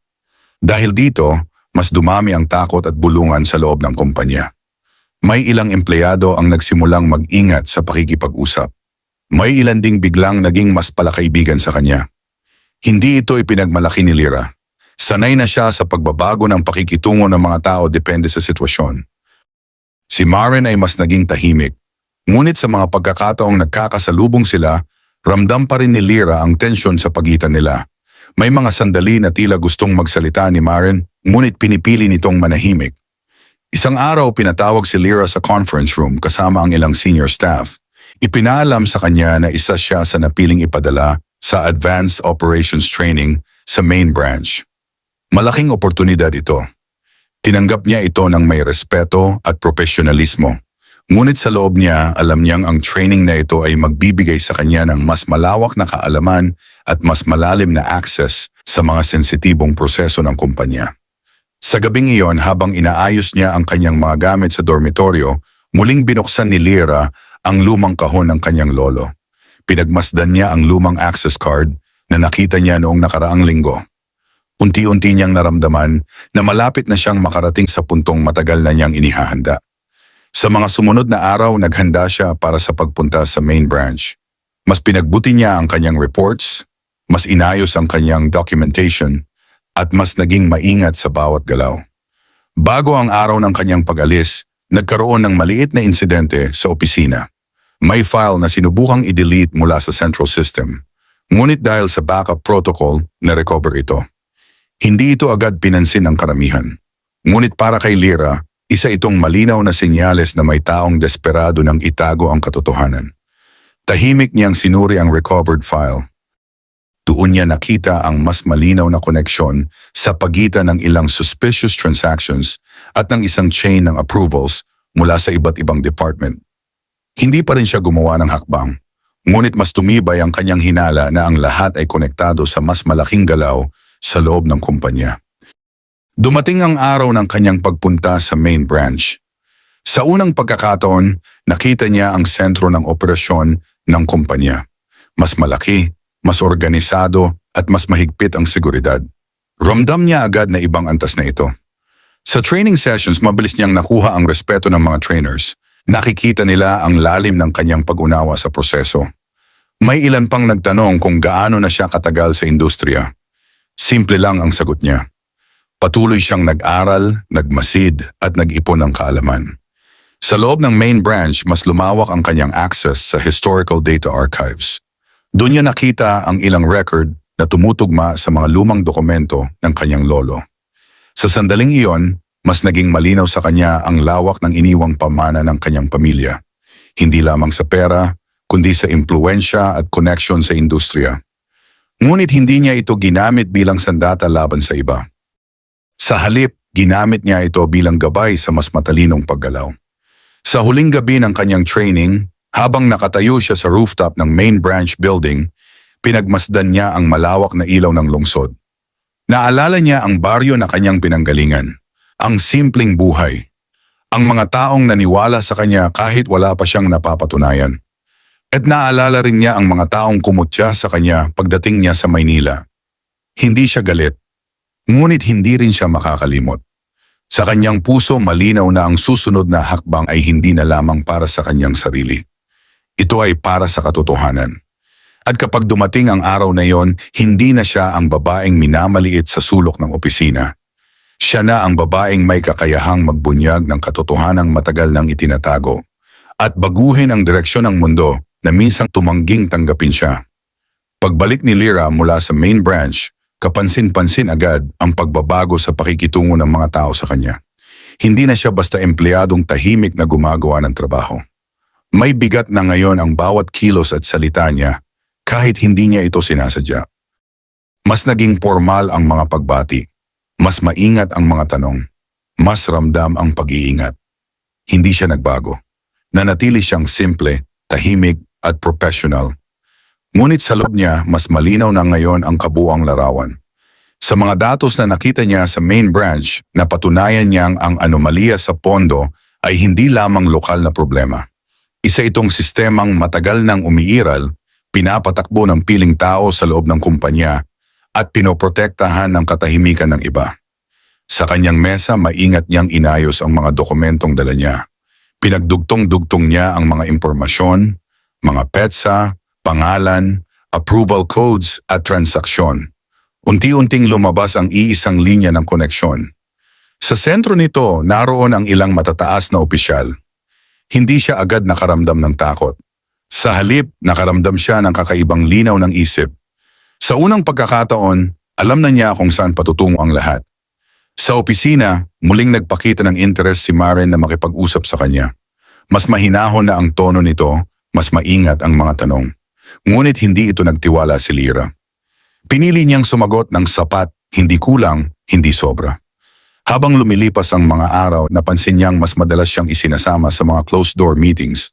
Dahil dito, mas dumami ang takot at bulungan sa loob ng kumpanya. May ilang empleyado ang nagsimulang mag-ingat sa pakikipag-usap. May ilan ding biglang naging mas palakaibigan sa kanya. Hindi ito ipinagmalaki ni Lyra. Sanay na siya sa pagbabago ng pakikitungo ng mga tao depende sa sitwasyon. Si Maren ay mas naging tahimik. Ngunit sa mga pagkakataong nagkakasalubong sila, ramdam pa rin ni Lyra ang tensyon sa pagitan nila. May mga sandali na tila gustong magsalita ni Maren, ngunit pinipili nitong manahimik. Isang araw pinatawag si Lyra sa conference room kasama ang ilang senior staff. Ipinaalam sa kanya na isa siya sa napiling ipadala sa Advanced Operations Training sa main branch. Malaking oportunidad ito. Tinanggap niya ito ng may respeto at profesionalismo. Ngunit sa loob niya, alam niyang ang training na ito ay magbibigay sa kanya ng mas malawak na kaalaman at mas malalim na access sa mga sensitibong proseso ng kumpanya. Sa gabing iyon, habang inaayos niya ang kanyang mga gamit sa dormitoryo, muling binuksan ni Lyra ang lumang kahon ng kanyang lolo. Pinagmasdan niya ang lumang access card na nakita niya noong nakaraang linggo. Unti-unti niyang naramdaman na malapit na siyang makarating sa puntong matagal na niyang inihahanda. Sa mga sumunod na araw, naghanda siya para sa pagpunta sa main branch. Mas pinagbuti niya ang kanyang reports, mas inayos ang kanyang documentation, at mas naging maingat sa bawat galaw. Bago ang araw ng kanyang pag-alis, nagkaroon ng maliit na insidente sa opisina. May file na sinubukang i-delete mula sa central system. Ngunit dahil sa backup protocol, na-recover ito. Hindi ito agad pinansin ng karamihan. Ngunit para kay Lyra, isa itong malinaw na senyales na may taong desperado ng itago ang katotohanan. Tahimik niyang sinuri ang recovered file. Doon niya nakita ang mas malinaw na koneksyon sa pagitan ng ilang suspicious transactions at ng isang chain ng approvals mula sa iba't ibang department. Hindi pa rin siya gumawa ng hakbang, ngunit mas tumibay ang kanyang hinala na ang lahat ay konektado sa mas malaking galaw sa loob ng kumpanya. Dumating ang araw ng kanyang pagpunta sa main branch. Sa unang pagkakataon, nakita niya ang sentro ng operasyon ng kumpanya. Mas malaki, mas organisado at mas mahigpit ang seguridad. Ramdam niya agad na ibang antas na ito. Sa training sessions, mabilis niyang nakuha ang respeto ng mga trainers. Nakikita nila ang lalim ng kanyang pag-unawa sa proseso. May ilan pang nagtanong kung gaano na siya katagal sa industriya. Simple lang ang sagot niya. Patuloy siyang nag-aral, nagmasid at nag-ipon ng kaalaman. Sa loob ng main branch, mas lumawak ang kanyang access sa historical data archives. Doon niya nakita ang ilang record na tumutugma sa mga lumang dokumento ng kanyang lolo. Sa sandaling iyon, mas naging malinaw sa kanya ang lawak ng iniwang pamana ng kanyang pamilya. Hindi lamang sa pera, kundi sa impluensya at connection sa industriya. Ngunit hindi niya ito ginamit bilang sandata laban sa iba. Sa halip, ginamit niya ito bilang gabay sa mas matalinong paggalaw. Sa huling gabi ng kanyang training, habang nakatayo siya sa rooftop ng main branch building, pinagmasdan niya ang malawak na ilaw ng lungsod. Naalala niya ang baryo na kanyang pinanggalingan, ang simpleng buhay, ang mga taong naniwala sa kanya kahit wala pa siyang napapatunayan. At naalala rin niya ang mga taong kumutya sa kanya pagdating niya sa Maynila. Hindi siya galit, ngunit hindi rin siya makakalimot. Sa kanyang puso malinaw na ang susunod na hakbang ay hindi na lamang para sa kanyang sarili. Ito ay para sa katotohanan. At kapag dumating ang araw na yon, hindi na siya ang babaeng minamaliit sa sulok ng opisina. Siya na ang babaeng may kakayahang magbunyag ng katotohanang matagal nang itinatago at baguhin ang direksyon ng mundo na minsang tumangging tanggapin siya. Pagbalik ni Lyra mula sa main branch, kapansin-pansin agad ang pagbabago sa pakikitungo ng mga tao sa kanya. Hindi na siya basta empleyadong tahimik na gumagawa ng trabaho. May bigat na ngayon ang bawat kilos at salita niya kahit hindi niya ito sinasadya. Mas naging formal ang mga pagbati, mas maingat ang mga tanong, mas ramdam ang pag-iingat. Hindi siya nagbago. Nanatili siyang simple, tahimik at professional. Ngunit sa loob niya, mas malinaw na ngayon ang kabuuang larawan. Sa mga datos na nakita niya sa main branch, napatunayan niyang ang anomalya sa pondo ay hindi lamang lokal na problema. Isa itong sistemang matagal nang umiiral, pinapatakbo ng piling tao sa loob ng kumpanya at pinoprotektahan ng katahimikan ng iba. Sa kanyang mesa, maingat niyang inayos ang mga dokumentong dala niya. Pinagdugtong-dugtong niya ang mga impormasyon, mga petsa, pangalan, approval codes at transaksyon. Unti-unting lumabas ang iisang linya ng koneksyon. Sa sentro nito, naroon ang ilang matataas na opisyal. Hindi siya agad nakaramdam ng takot. Sa halip, nakaramdam siya ng kakaibang linaw ng isip. Sa unang pagkakataon, alam na niya kung saan patutungo ang lahat. Sa opisina, muling nagpakita ng interes si Maren na makipag-usap sa kanya. Mas mahinahon na ang tono nito, mas maingat ang mga tanong. Ngunit hindi ito nagtiwala si Lyra. Pinili niyang sumagot ng sapat, hindi kulang, hindi sobra. Habang lumilipas ang mga araw, napansin niyang mas madalas siyang isinasama sa mga closed-door meetings.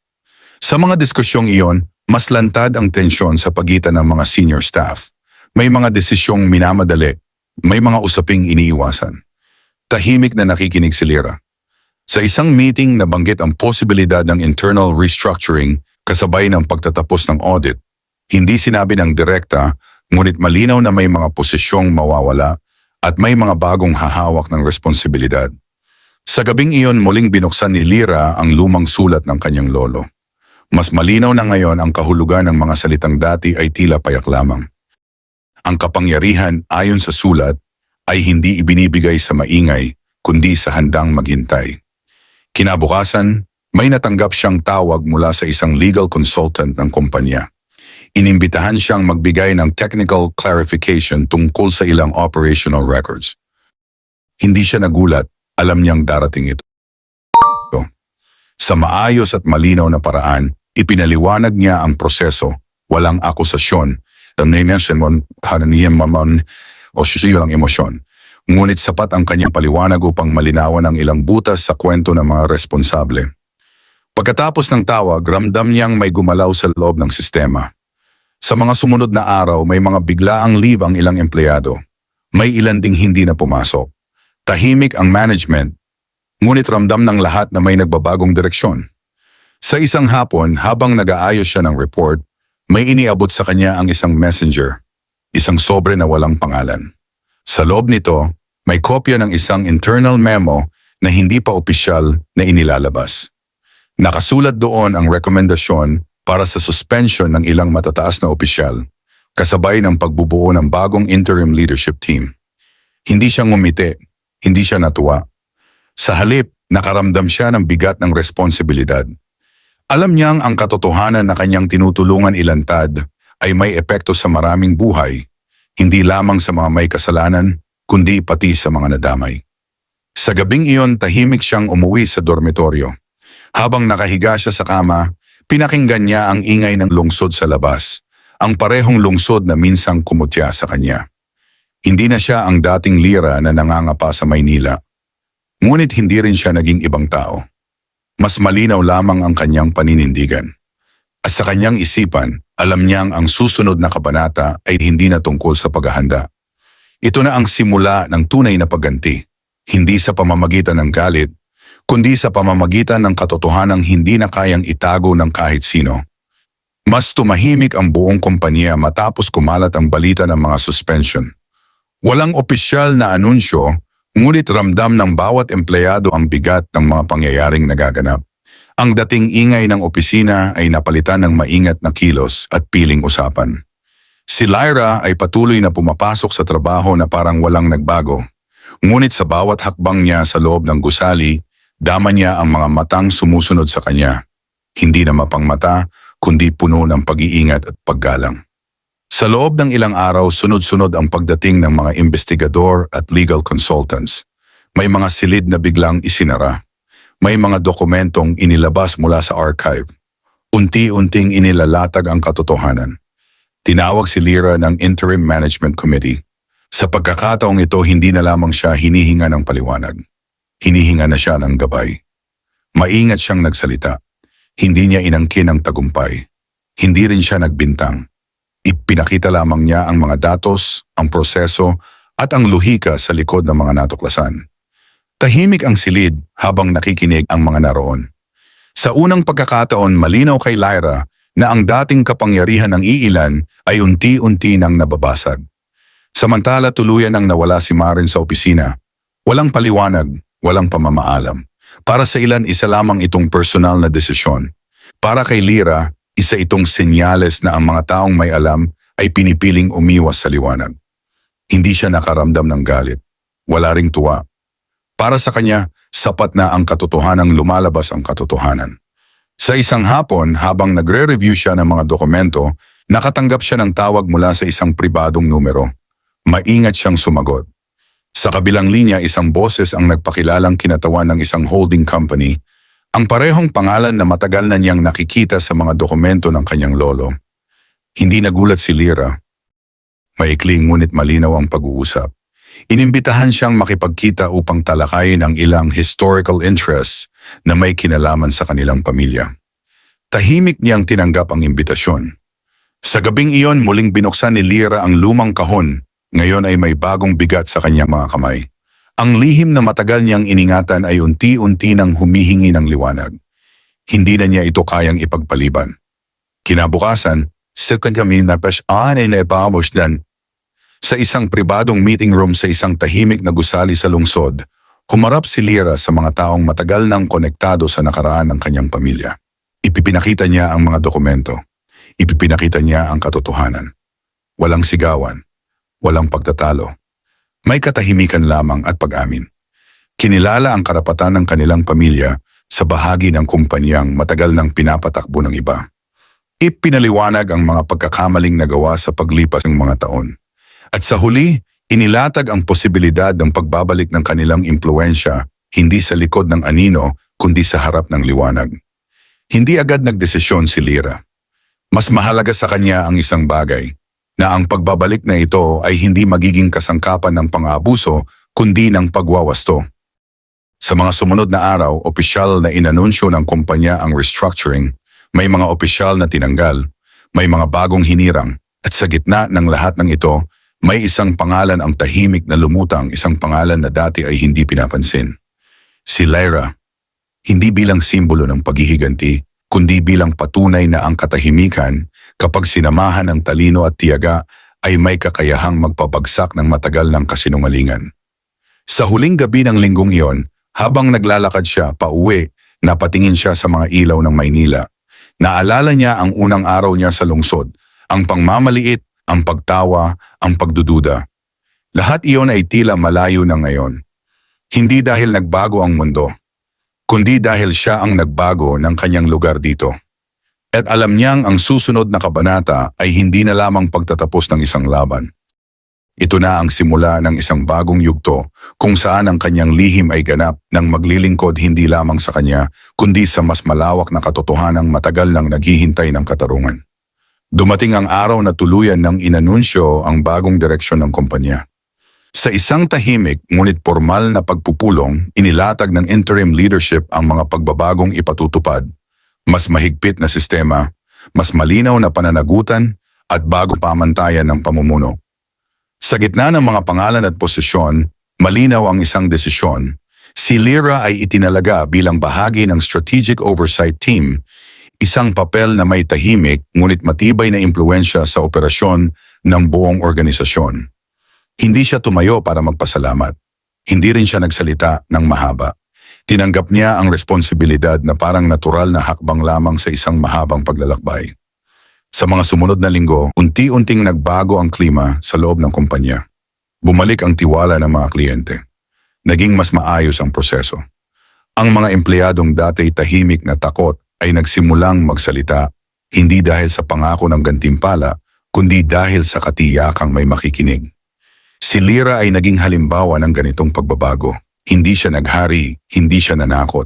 Sa mga diskusyong iyon, mas lantad ang tensyon sa pagitan ng mga senior staff. May mga desisyong minamadali, may mga usaping iniiwasan. Tahimik na nakikinig si Lyra. Sa isang meeting nabanggit ang posibilidad ng internal restructuring kasabay ng pagtatapos ng audit. Hindi sinabi ng direkta, ngunit malinaw na may mga posisyong mawawala at may mga bagong hahawak ng responsibilidad. Sa gabing iyon muling binuksan ni Lyra ang lumang sulat ng kanyang lolo. Mas malinaw na ngayon ang kahulugan ng mga salitang dati ay tila payak lamang. Ang kapangyarihan ayon sa sulat ay hindi ibinibigay sa maingay kundi sa handang maghintay. Kinabukasan, may natanggap siyang tawag mula sa isang legal consultant ng kumpanya. Inimbitahan siyang magbigay ng technical clarification tungkol sa ilang operational records. Hindi siya nagulat, alam niyang darating ito. Sa maayos at malinaw na paraan, ipinaliwanag niya ang proseso, walang akusasyon, o siya lang emosyon. Ngunit sapat ang kanyang paliwanag upang malinawan ang ilang butas sa kwento ng mga responsable. Pagkatapos ng tawag, ramdam niyang may gumalaw sa loob ng sistema. Sa mga sumunod na araw, may mga biglaang leave ang ilang empleyado. May ilan ding hindi na pumasok. Tahimik ang management, ngunit ramdam ng lahat na may nagbabagong direksyon. Sa isang hapon, habang nag-aayos siya ng report, may iniabot sa kanya ang isang messenger, isang sobre na walang pangalan. Sa loob nito, may kopya ng isang internal memo na hindi pa opisyal na inilalabas. Nakasulat doon ang rekomendasyon para sa suspension ng ilang matataas na opisyal, kasabay ng pagbubuo ng bagong interim leadership team. Hindi siya ngumiti, hindi siya natuwa. Sa halip, nakaramdam siya ng bigat ng responsibilidad. Alam niyang ang katotohanan na kanyang tinutulungan ilantad ay may epekto sa maraming buhay, hindi lamang sa mga may kasalanan, kundi pati sa mga nadamay. Sa gabing iyon, tahimik siyang umuwi sa dormitoryo. Habang nakahiga siya sa kama, pinakinggan niya ang ingay ng lungsod sa labas, ang parehong lungsod na minsang kumutya sa kanya. Hindi na siya ang dating Lyra na nangangapa sa Maynila. Ngunit hindi rin siya naging ibang tao. Mas malinaw lamang ang kanyang paninindigan. At sa kanyang isipan, alam niyang ang susunod na kabanata ay hindi na tungkol sa paghahanda. Ito na ang simula ng tunay na pagganti, hindi sa pamamagitan ng galit, kundi sa pamamagitan ng katotohanang hindi na kayang itago ng kahit sino. Mas tumahimik ang buong kumpanya matapos kumalat ang balita ng mga suspension. Walang opisyal na anunsyo, ngunit ramdam ng bawat empleyado ang bigat ng mga pangyayaring nagaganap. Ang dating ingay ng opisina ay napalitan ng maingat na kilos at piling usapan. Si Lyra ay patuloy na pumapasok sa trabaho na parang walang nagbago. Ngunit sa bawat hakbang niya sa loob ng gusali, dama niya ang mga matang sumusunod sa kanya. Hindi na mapangmata, kundi puno ng pag-iingat at paggalang. Sa loob ng ilang araw, sunod-sunod ang pagdating ng mga investigador at legal consultants. May mga silid na biglang isinara. May mga dokumentong inilabas mula sa archive. Unti-unting inilalatag ang katotohanan. Tinawag si Lyra ng Interim Management Committee. Sa pagkakataong ito, hindi na lamang siya hinihinga ng paliwanag. Hinihinga na siya ng gabay. Maingat siyang nagsalita. Hindi niya inangkin ang tagumpay. Hindi rin siya nagbintang. Ipinakita lamang niya ang mga datos, ang proseso, at ang luhika sa likod ng mga natuklasan. Tahimik ang silid habang nakikinig ang mga naroon. Sa unang pagkakataon, malinaw kay Lyra na ang dating kapangyarihan ng iilan ay unti-unti nang nababasag. Samantala tuluyan ang nawala si Marin sa opisina. Walang paliwanag, walang pamamaalam. Para sa ilan, isa lamang itong personal na desisyon. Para kay Lyra, isa itong senyales na ang mga taong may alam ay pinipiling umiwas sa liwanag. Hindi siya nakaramdam ng galit. Wala ring tuwa. Para sa kanya, sapat na ang katotohanang lumalabas ang katotohanan. Sa isang hapon, habang nagre-review siya ng mga dokumento, nakatanggap siya ng tawag mula sa isang pribadong numero. Maingat siyang sumagot. Sa kabilang linya, isang boses ang nagpakilalang kinatawan ng isang holding company, ang parehong pangalan na matagal na niyang nakikita sa mga dokumento ng kanyang lolo. Hindi nagulat si Lyra. Maikling ngunit malinaw ang pag-uusap. Inimbitahan siyang makipagkita upang talakayin ang ilang historical interests na may kinalaman sa kanilang pamilya. Tahimik niyang tinanggap ang imbitasyon. Sa gabing iyon, muling binuksan ni Lyra ang lumang kahon. Ngayon ay may bagong bigat sa kanyang mga kamay. Ang lihim na matagal niyang iningatan ay unti-unti nang humihingi ng liwanag. Hindi na niya ito kayang ipagpaliban. Kinabukasan, second kami na pasaan ay naipamos dan. Sa isang pribadong meeting room sa isang tahimik na gusali sa lungsod, humarap si Lyra sa mga taong matagal nang konektado sa nakaraan ng kanyang pamilya. Ipinakita niya ang mga dokumento. Ipinakita niya ang katotohanan. Walang sigawan. Walang pagtatalo. May katahimikan lamang at pag-amin. Kinilala ang karapatan ng kanilang pamilya sa bahagi ng kumpanyang matagal nang pinapatakbo ng iba. Ipinaliwanag ang mga pagkakamaling nagawa sa paglipas ng mga taon. At sa huli, inilatag ang posibilidad ng pagbabalik ng kanilang impluensya hindi sa likod ng anino kundi sa harap ng liwanag. Hindi agad nagdesisyon si Lyra. Mas mahalaga sa kanya ang isang bagay, na ang pagbabalik na ito ay hindi magiging kasangkapan ng pang-aabuso kundi ng pagwawasto. Sa mga sumunod na araw, opisyal na inanunsyo ng kumpanya ang restructuring, may mga opisyal na tinanggal, may mga bagong hinirang, at sa gitna ng lahat ng ito, may isang pangalan ang tahimik na lumutang, isang pangalan na dati ay hindi pinapansin. Si Lyra, hindi bilang simbolo ng paghihiganti, kundi bilang patunay na ang katahimikan, kapag sinamahan ng talino at tiyaga, ay may kakayahang magpabagsak ng matagal ng kasinungalingan. Sa huling gabi ng linggong iyon, habang naglalakad siya pauwi, napatingin siya sa mga ilaw ng Maynila. Naalala niya ang unang araw niya sa lungsod, ang pangmamaliit, ang pagtawa, ang pagdududa. Lahat iyon ay tila malayo na ngayon. Hindi dahil nagbago ang mundo, kundi dahil siya ang nagbago ng kanyang lugar dito. At alam niyang ang susunod na kabanata ay hindi na lamang pagtatapos ng isang laban. Ito na ang simula ng isang bagong yugto kung saan ang kanyang lihim ay ganap nang maglilingkod hindi lamang sa kanya kundi sa mas malawak na katotohanang matagal nang naghihintay ng katarungan. Dumating ang araw na tuluyan ng inanunsyo ang bagong direksyon ng kumpanya. Sa isang tahimik ngunit formal na pagpupulong, inilatag ng interim leadership ang mga pagbabagong ipatutupad, mas mahigpit na sistema, mas malinaw na pananagutan at bagong pamantayan ng pamumuno. Sa gitna ng mga pangalan at posisyon, malinaw ang isang desisyon. Si Lira ay itinalaga bilang bahagi ng Strategic Oversight Team, isang papel na may tahimik ngunit matibay na impluwensya sa operasyon ng buong organisasyon. Hindi siya tumayo para magpasalamat. Hindi rin siya nagsalita ng mahaba. Tinanggap niya ang responsibilidad na parang natural na hakbang lamang sa isang mahabang paglalakbay. Sa mga sumunod na linggo, unti-unting nagbago ang klima sa loob ng kumpanya. Bumalik ang tiwala ng mga kliyente. Naging mas maayos ang proseso. Ang mga empleyadong dati tahimik na takot ay nagsimulang magsalita, hindi dahil sa pangako ng gantimpala, kundi dahil sa katiyakang may makikinig. Si Lira ay naging halimbawa ng ganitong pagbabago. Hindi siya naghari, hindi siya nanakot.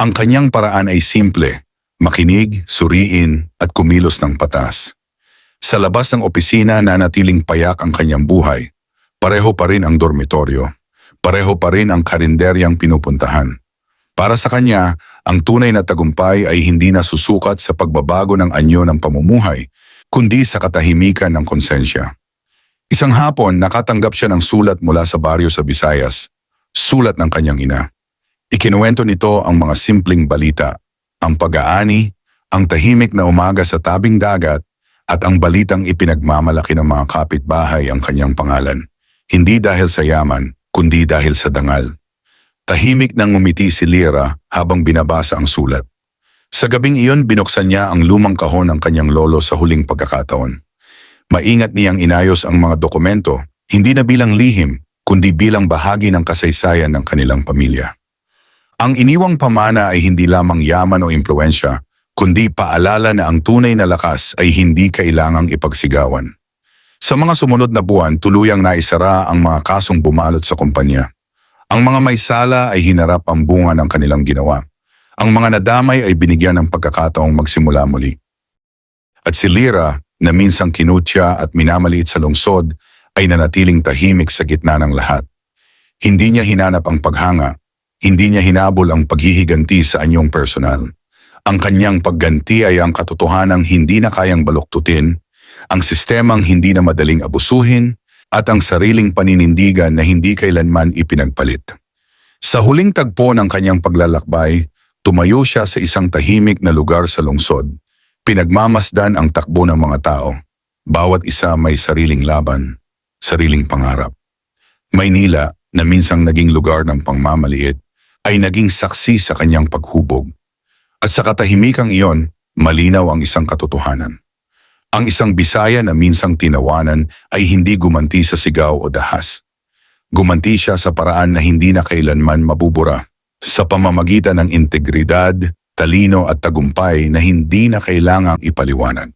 Ang kanyang paraan ay simple, makinig, suriin at kumilos ng patas. Sa labas ng opisina nanatiling payak ang kanyang buhay. Pareho pa rin ang dormitoryo. Pareho pa rin ang karinderyang pinupuntahan. Para sa kanya, ang tunay na tagumpay ay hindi nasusukat sa pagbabago ng anyo ng pamumuhay, kundi sa katahimikan ng konsensya. Isang hapon, nakatanggap siya ng sulat mula sa baryo sa Visayas, sulat ng kanyang ina. Ikinuwento nito ang mga simpleng balita, ang pag-aani, ang tahimik na umaga sa tabing dagat, at ang balitang ipinagmamalaki ng mga kapitbahay ang kanyang pangalan. Hindi dahil sa yaman, kundi dahil sa dangal. Tahimik nang ngumiti si Lira habang binabasa ang sulat. Sa gabing iyon, binuksan niya ang lumang kahon ng kanyang lolo sa huling pagkakataon. Maingat niyang inayos ang mga dokumento, hindi na bilang lihim, kundi bilang bahagi ng kasaysayan ng kanilang pamilya. Ang iniwang pamana ay hindi lamang yaman o impluensya, kundi paalala na ang tunay na lakas ay hindi kailangang ipagsigawan. Sa mga sumunod na buwan, tuluyang naisara ang mga kasong bumalot sa kumpanya. Ang mga may sala ay hinarap ang bunga ng kanilang ginawa. Ang mga nadamay ay binigyan ng pagkakataong magsimula muli. At si Lira, na minsang kinutya at minamaliit sa lungsod, ay nanatiling tahimik sa gitna ng lahat. Hindi niya hinanap ang paghanga, hindi niya hinabol ang paghihiganti sa anyong personal. Ang kanyang pagganti ay ang katotohanang hindi na kayang baluktutin, ang sistemang hindi na madaling abusuhin, at ang sariling paninindigan na hindi kailanman ipinagpalit. Sa huling tagpo ng kanyang paglalakbay, tumayo siya sa isang tahimik na lugar sa lungsod. Pinagmamasdan ang takbo ng mga tao. Bawat isa may sariling laban, sariling pangarap. Maynila, na minsang naging lugar ng pangmamaliit, ay naging saksi sa kanyang paghubog. At sa katahimikang iyon, malinaw ang isang katotohanan. Ang isang Bisaya na minsang tinawanan ay hindi gumanti sa sigaw o dahas. Gumanti siya sa paraan na hindi na kailanman mabubura, sa pamamagitan ng integridad, talino at tagumpay na hindi na kailangang ipaliwanag.